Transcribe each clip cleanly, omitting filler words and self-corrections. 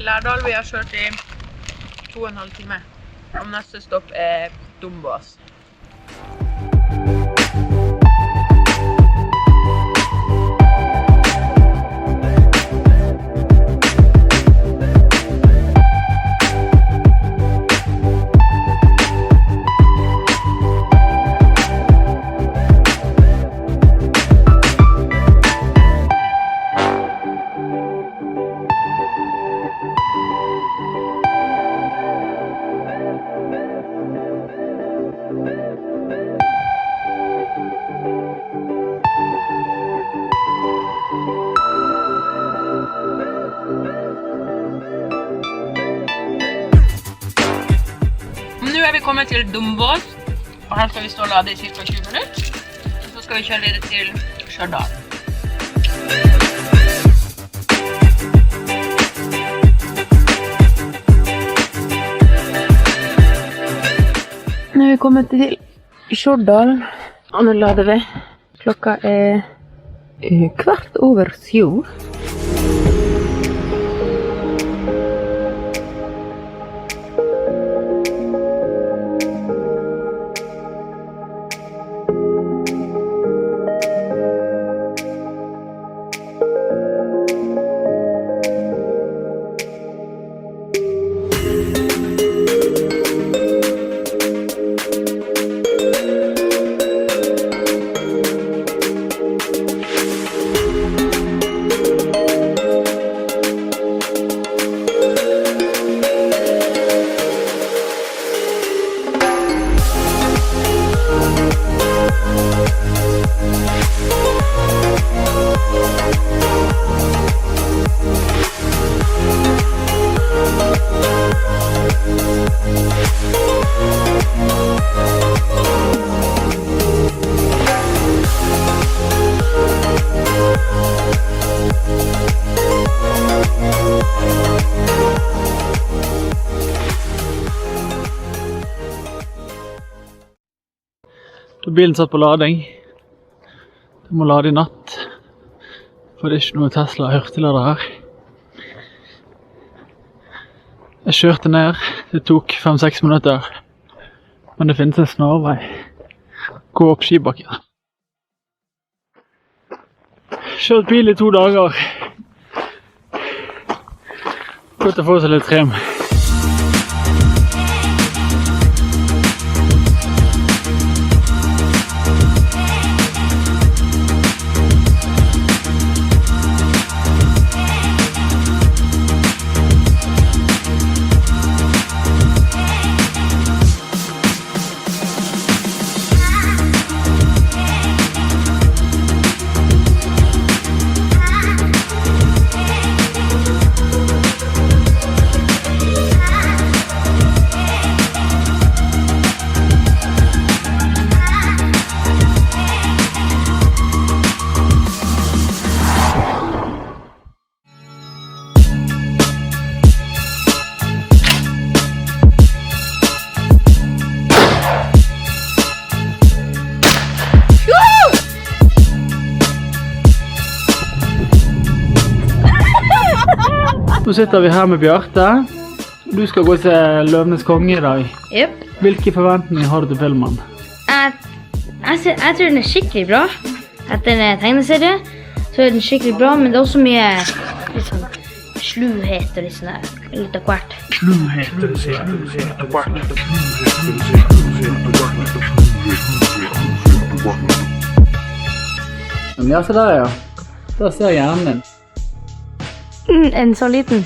Lærdal. Vi har kjørt i 2,5 timer. Og neste stopp Dombås. Nu är vi kommet til Dombås, og her skal vi stå og lade i cirka 20 minutter. Og så skal vi kjøre videre til Stjørdal. Nå er vi kommet til Stjørdal, og nå lader vi. Klokka 7:15. Bilen satt på lading. Du må lade i natt, for det er ikke noe Tesla hurtiglader her. Jeg kjørte ned, det tok 5-6 minutter, men det finnes en snarvei. Gå opp skibakken. Kjørt bil i 2 dager. Godt å få seg litt trim. Nå sitter vi her med Bjarte. Du skal gå til Løvenes konge i dag. Yep. Hvilke forventninger har du til filmen? Jeg tror den er skikkelig bra. Etter en tegneserie så er den skikkelig bra, men det er også mye litt sånn sluhet og litt sånn der, litt av hvert. Ja, se der ja. Der ser jeg hjernen din. En så liten.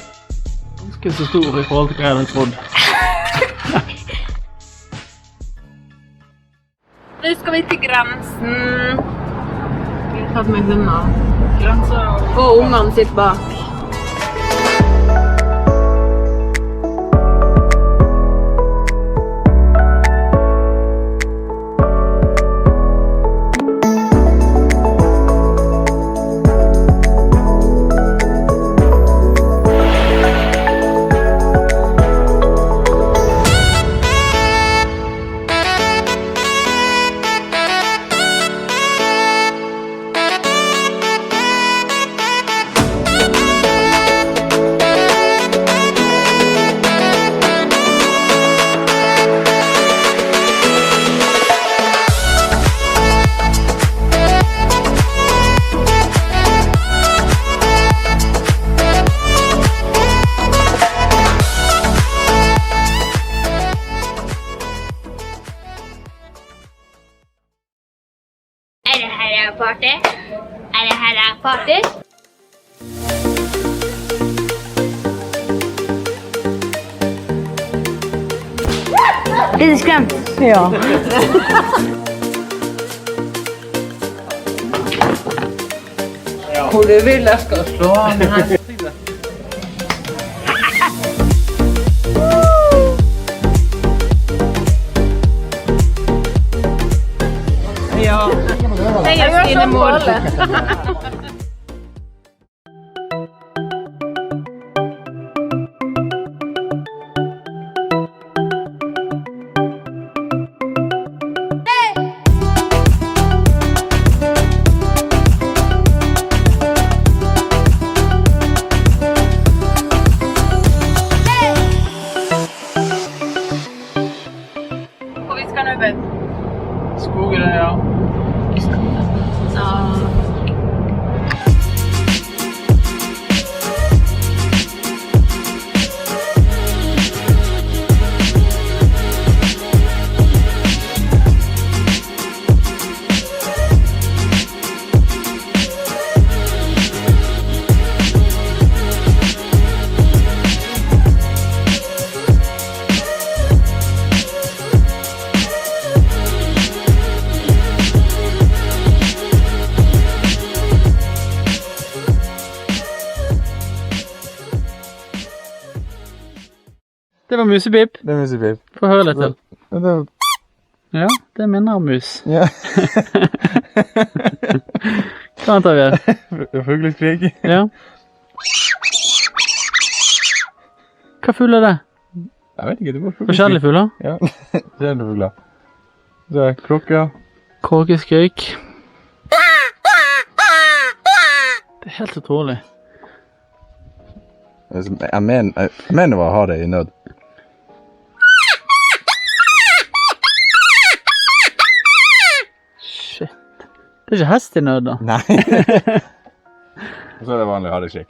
Ganske så stor i forhold til hva jeg hadde trodd. Nå skal vi til grensen. Vi har tatt med hundene. Og ungene sitter bak. party. Det her party. Blir du skremt? Ja. Hvor du vil jeg skal slå han her. Ja. Jeg gjør sånn på alle. Hvor vi skal nå, vet du? Skogen, ja. Det var musepip. Det er musepip. Få høre litt til. Det Ja, det minner om mus. ja. Hva antar vi? Fugleskrik. Ja. Hva fugl er det? Jeg vet ikke, det var fugleskrik. Forskjellige fugler? Ja, det er fugler. Så er klokker. Kråkeskrik. Det er helt utrolig. Jeg mener å ha det i nød. Shit. Det er ikke hest i nød da. Nei. Og så er det vanlig hadeskrik.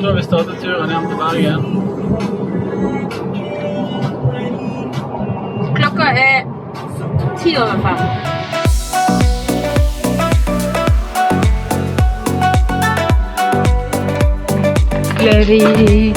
Da har vi startet turen hjem til Bergen. Klokka er 10:05. hykleri.